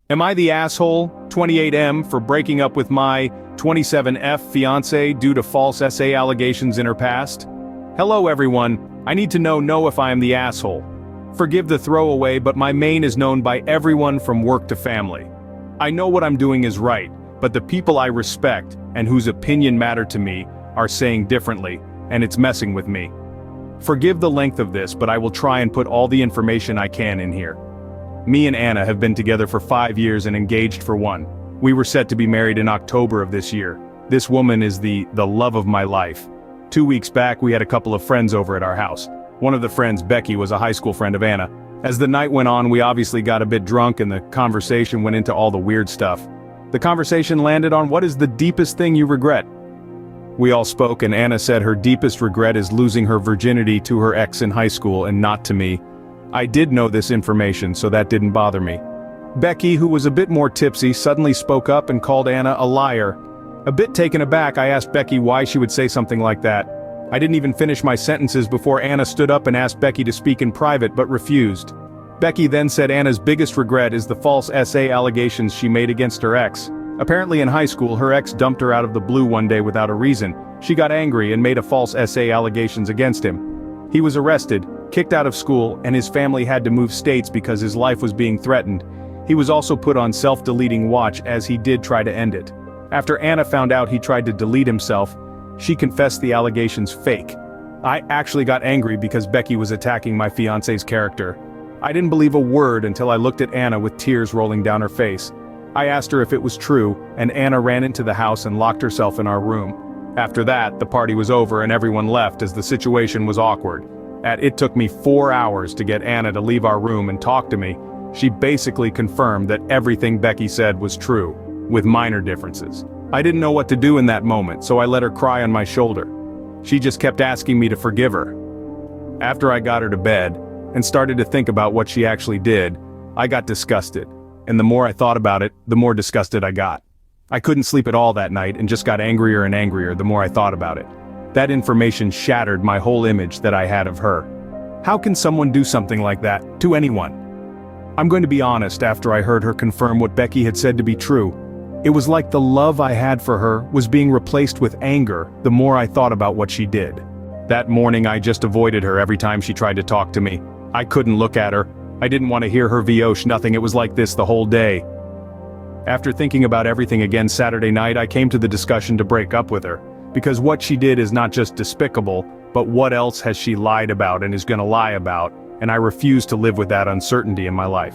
Am I the asshole, 28M, for breaking up with my 27F fiance due to false SA allegations in her past? Hello everyone, I need to know if I am the asshole. Forgive the throwaway, but my main is known by everyone from work to family. I know what I'm doing is right, but the people I respect, and whose opinion matter to me, are saying differently, and it's messing with me. Forgive the length of this, but I will try and put all the information I can in here. Me and Anna have been together for 5 years and engaged for 1. We were set to be married in October of this year. This woman is the love of my life. 2 weeks back we had a couple of friends over at our house. One of the friends, Becky, was a high school friend of Anna. As the night went on, we obviously got a bit drunk and the conversation went into all the weird stuff. The conversation landed on what is the deepest thing you regret? We all spoke and Anna said her deepest regret is losing her virginity to her ex in high school and not to me. I did know this information, so that didn't bother me. Becky, who was a bit more tipsy, suddenly spoke up and called Anna a liar. A bit taken aback, I asked Becky why she would say something like that. I didn't even finish my sentences before Anna stood up and asked Becky to speak in private but refused. Becky then said Anna's biggest regret is the false SA allegations she made against her ex. Apparently in high school her ex dumped her out of the blue one day without a reason. She got angry and made a false SA allegations against him. He was arrested, kicked out of school, and his family had to move states because his life was being threatened. He was also put on self-deleting watch as he did try to end it. After Anna found out he tried to delete himself, she confessed the allegations fake. I actually got angry because Becky was attacking my fiance's character. I didn't believe a word until I looked at Anna with tears rolling down her face. I asked her if it was true, and Anna ran into the house and locked herself in our room. After that, the party was over and everyone left as the situation was awkward. It took me 4 hours to get Anna to leave our room and talk to me. She basically confirmed that everything Becky said was true, with minor differences. I didn't know what to do in that moment, so I let her cry on my shoulder. She just kept asking me to forgive her. After I got her to bed, and started to think about what she actually did, I got disgusted. And the more I thought about it, the more disgusted I got. I couldn't sleep at all that night and just got angrier and angrier the more I thought about it. That information shattered my whole image that I had of her. How can someone do something like that, to anyone? I'm going to be honest, after I heard her confirm what Becky had said to be true, it was like the love I had for her was being replaced with anger the more I thought about what she did. That morning I just avoided her every time she tried to talk to me. I couldn't look at her. I didn't want to hear her VOsh nothing. It was like this the whole day. After thinking about everything again Saturday night, I came to the discussion to break up with her. Because what she did is not just despicable, but what else has she lied about and is gonna lie about, and I refuse to live with that uncertainty in my life.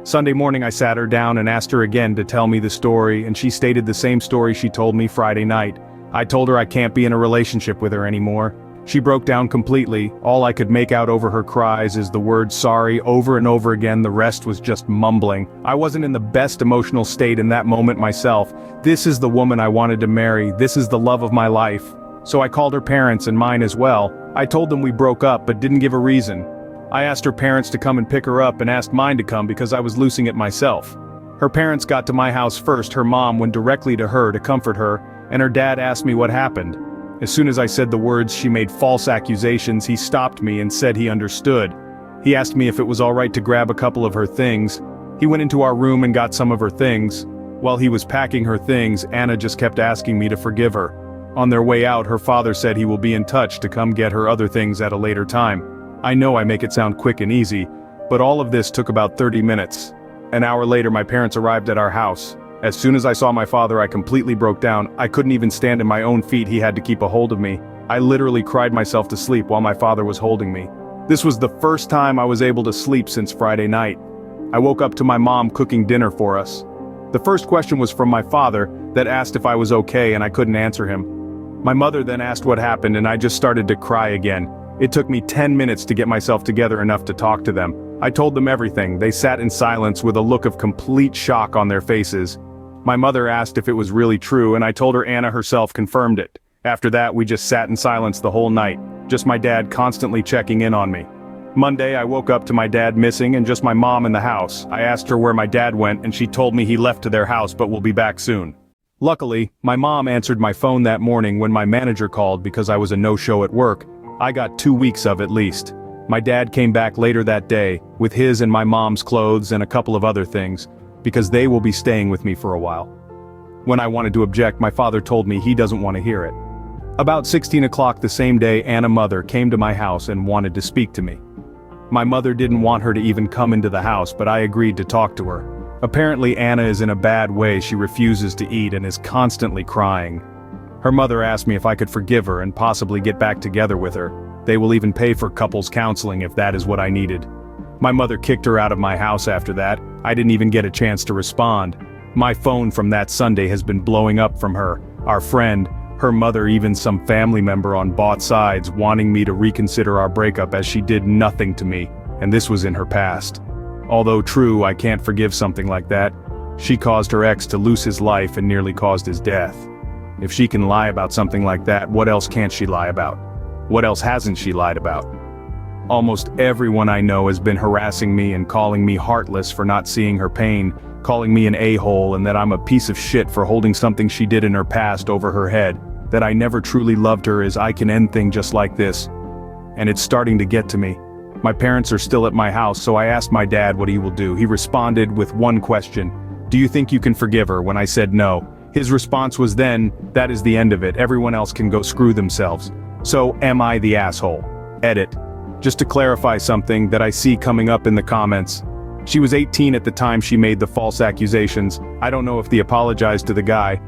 Sunday morning I sat her down and asked her again to tell me the story, and she stated the same story she told me Friday night. I told her I can't be in a relationship with her anymore. She broke down completely. All I could make out over her cries is the word sorry over and over again. The rest was just mumbling. I wasn't in the best emotional state in that moment myself. This is the woman I wanted to marry. This is the love of my life. So I called her parents and mine as well. I told them we broke up but didn't give a reason. I asked her parents to come and pick her up and asked mine to come because I was losing it myself. Her parents got to my house first. Her mom went directly to her to comfort her, and her dad asked me what happened. As soon as I said the words she made false accusations, he stopped me and said he understood. He asked me if it was alright to grab a couple of her things. He went into our room and got some of her things. While he was packing her things, Anna just kept asking me to forgive her. On their way out, her father said he will be in touch to come get her other things at a later time. I know I make it sound quick and easy, but all of this took about 30 minutes. An hour later my parents arrived at our house. As soon as I saw my father, I completely broke down. I couldn't even stand on my own feet. He had to keep a hold of me. I literally cried myself to sleep while my father was holding me. This was the first time I was able to sleep since Friday night. I woke up to my mom cooking dinner for us. The first question was from my father that asked if I was okay, and I couldn't answer him. My mother then asked what happened, and I just started to cry again. It took me 10 minutes to get myself together enough to talk to them. I told them everything. They sat in silence with a look of complete shock on their faces. My mother asked if it was really true, and I told her Anna herself confirmed it. After that, we just sat in silence the whole night, just my dad constantly checking in on me. Monday, I woke up to my dad missing and just my mom in the house. I asked her where my dad went, and she told me he left to their house but will be back soon. Luckily, my mom answered my phone that morning when my manager called because I was a no-show at work. I got 2 weeks of at least. My dad came back later that day, with his and my mom's clothes and a couple of other things. because they will be staying with me for a while. When I wanted to object, my father told me he doesn't want to hear it. About 16 o'clock the same day, Anna's mother came to my house and wanted to speak to me. My mother didn't want her to even come into the house, but I agreed to talk to her. Apparently Anna is in a bad way. She refuses to eat and is constantly crying. Her mother asked me if I could forgive her and possibly get back together with her. They will even pay for couples counseling if that is what I needed. My mother kicked her out of my house after that. I didn't even get a chance to respond. My phone from that Sunday has been blowing up from her, our friend, her mother, even some family member on both sides wanting me to reconsider our breakup as she did nothing to me, and this was in her past. Although true, I can't forgive something like that. She caused her ex to lose his life and nearly caused his death. If she can lie about something like that, what else can't she lie about? What else hasn't she lied about? Almost everyone I know has been harassing me and calling me heartless for not seeing her pain, calling me an a-hole and that I'm a piece of shit for holding something she did in her past over her head, that I never truly loved her as I can end things just like this. And it's starting to get to me. My parents are still at my house, so I asked my dad what he will do. He responded with one question: "Do you think you can forgive her?" When I said no, his response was then, "That is the end of it, everyone else can go screw themselves." So am I the asshole? Edit. Just to clarify something that I see coming up in the comments. She was 18 at the time she made the false accusations. I don't know if they apologized to the guy.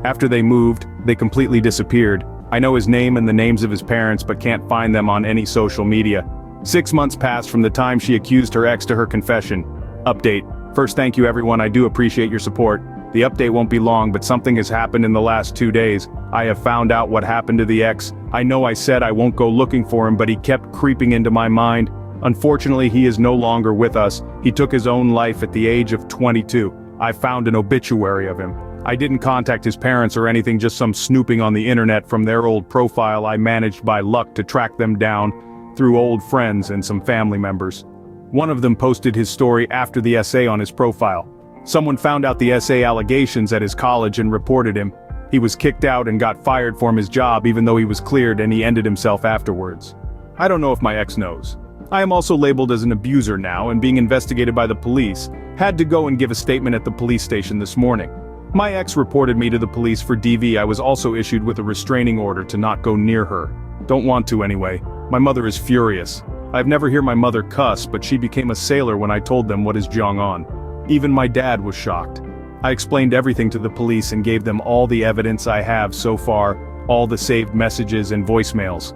After they moved, they completely disappeared. I know his name and the names of his parents but can't find them on any social media. 6 months passed from the time she accused her ex to her confession. Update. First, thank you everyone, I do appreciate your support. The update won't be long, but something has happened in the last 2 days. I have found out what happened to the ex. I know I said I won't go looking for him, but he kept creeping into my mind. Unfortunately, he is no longer with us. He took his own life at the age of 22. I found an obituary of him. I didn't contact his parents or anything, just some snooping on the internet from their old profile. I managed by luck to track them down through old friends and some family members. One of them posted his story after the essay on his profile. Someone found out the essay allegations at his college and reported him. He was kicked out and got fired from his job even though he was cleared, and he ended himself afterwards. I don't know if my ex knows. I am also labeled as an abuser now and being investigated by the police. Had to go and give a statement at the police station this morning. My ex reported me to the police for DV. I was also issued with a restraining order to not go near her. Don't want to anyway. My mother is furious. I've never heard my mother cuss, but she became a sailor when I told them what is going on. Even my dad was shocked. I explained everything to the police and gave them all the evidence I have so far, all the saved messages and voicemails.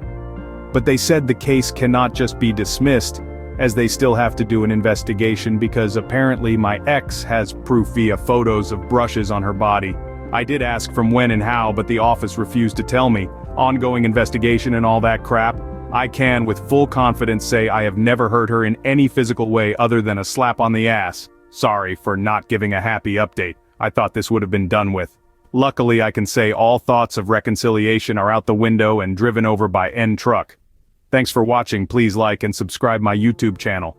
But they said the case cannot just be dismissed, as they still have to do an investigation because apparently my ex has proof via photos of brushes on her body. I did ask from when and how, but the office refused to tell me. Ongoing investigation and all that crap. I can with full confidence say I have never hurt her in any physical way other than a slap on the ass. Sorry for not giving a happy update. I thought this would have been done with. Luckily I can say all thoughts of reconciliation are out the window and driven over by N truck. Thanks for watching. Please like and subscribe my YouTube channel.